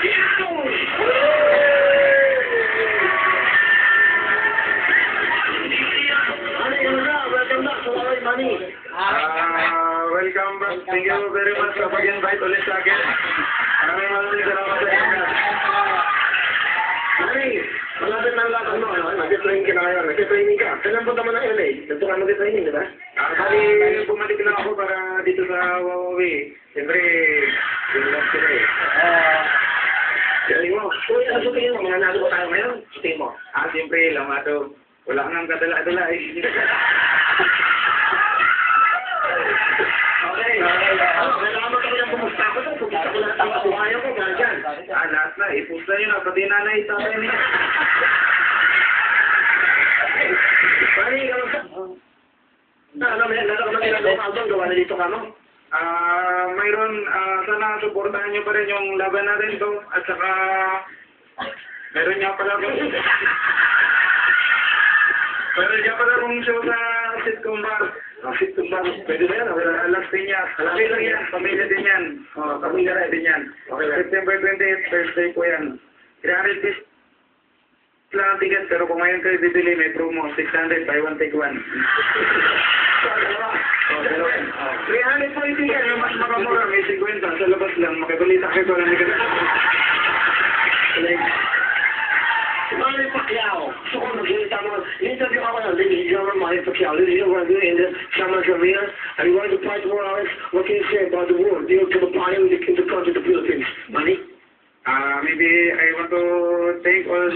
Welcome back. Thank you very much sa pag-invite ulit sa akin. Maraming salamat sa inyo. Ay, malapit na lang ano, nag-training ka na ngayon. Nag-training ka. Kailan punta mo ng LA? Dito ka mag-training, di ba? Bali, bumalik lang ako para dito sa Huawei. Siyempre, yung lang sila eh. Galing mo. Uy, ano sa tingin mo? Mga nalo ba tayo ngayon? Sa tingin mo? Siyempre, Lamato. Wala nang kadala-dala eh. Okay. Nalaman kami ng pumusta ko to. Pumusta ko lang ang kabuhayan ko. Gano'n dyan. Lahat na. Ipusta nyo na. Pati nanay, tatay niya. Pari, gano'n ka? Alam mo yan, nalaman ka ng album. Gawa na dito ka, no? Mayroon, sana supportahan nyo pa rin yung laban natin to. At saka, meron niya pala kung show sa sitcom bar. Sitcom bar. Pwede ba yan? Alas din yan. Okay lang yan. Pamilya din yan. Pamilya rin din yan. September 28, Thursday po yan. 300 pesos lang ang ticket, pero kung ngayon kayo bibili, may promo. 600, buy one, take one. 300 po yung ticket. Yung mas makamura, may 50. Sa labas lang. Makibalita kayo ko lang. Manny Pacquiao. So kung nag-interview mo, interview ako ng ladies and gentlemen, Manny Pacquiao. Ladies and gentlemen, in the Summer's Arena, and he wanted to fight more hours. What can you say about the world? You know, to the party in the country, the Philippines. Manny? Maybe I want to thank all the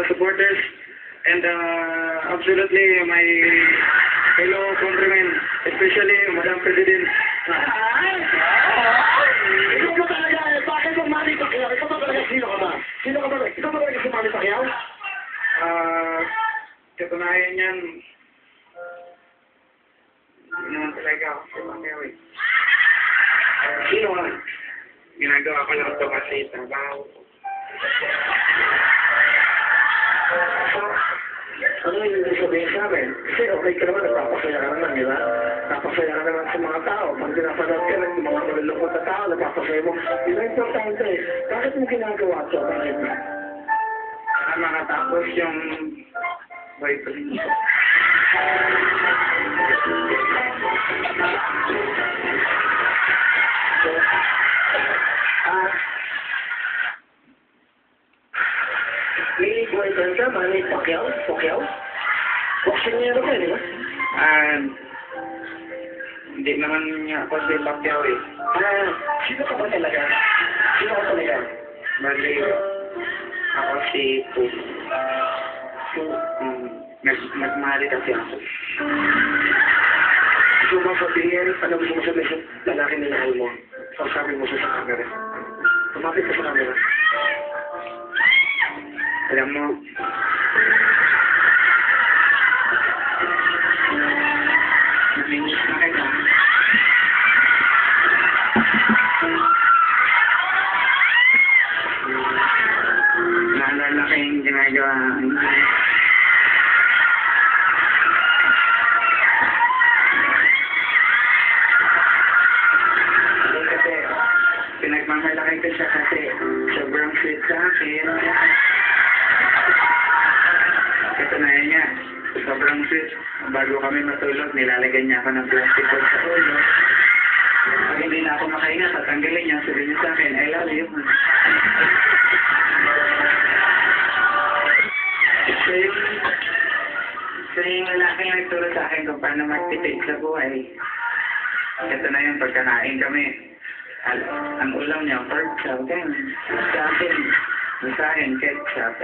supporters and absolutely my fellow countrymen, especially Madam President. Ikaw ba talaga, bakit ang Manny Pacquiao? Ikaw ba talaga, sino ka ba? Sino ka ba? Ikaw ba talaga si Manny Pacquiao? Katunayan yan, hindi naman talaga ako si Pacquiao eh. Sino ka? Ginagawa ko lang ito kasi trabaho. Ano yung hindi sabihin sa amin? Kasi okay ka naman, napapasaya ka naman, di ba? Napapasaya ka naman sa mga tao. Pag pinapanood ka ng mga malulungkot na tao, napapasaya mo. Yun ang importante. Bakit mo ginagawa ito? Bakit mo? Para makatapos yung boyfriend ko. May boyfriend ka, Manny Pacquiao? Boxing niya naman, di ba? Hindi naman niya ako si Pacquiao eh. Sino ka ba talaga? Sino ka talaga? Bali, ako si Pu. Nagmahali kasi ako. Gusto mo sabihin, ano gusto mo sabihin sa lalaki na mahal mo? Sabi mo sa camera. Tumapit ka sa camera. Alam mo, namimiss na kita. Naalala ko yung ginagawa. Kasi, pinagmamalaki ko siya kasi sobrang sweet sa akin. Katunayan niya, sobrang sweet. Bago kami matulog, nilalagyan niya ako ng plastic bag sa ulo. Pag hindi na ako makahinga, tatanggalin niya, sabihin niya sa akin, I love you. So yung lalaking nagturo sa akin kung paano magtipid sa buhay. Ito na yung pagkanain kami. Ang ulam niya, pork chop, sa akin, ketchup,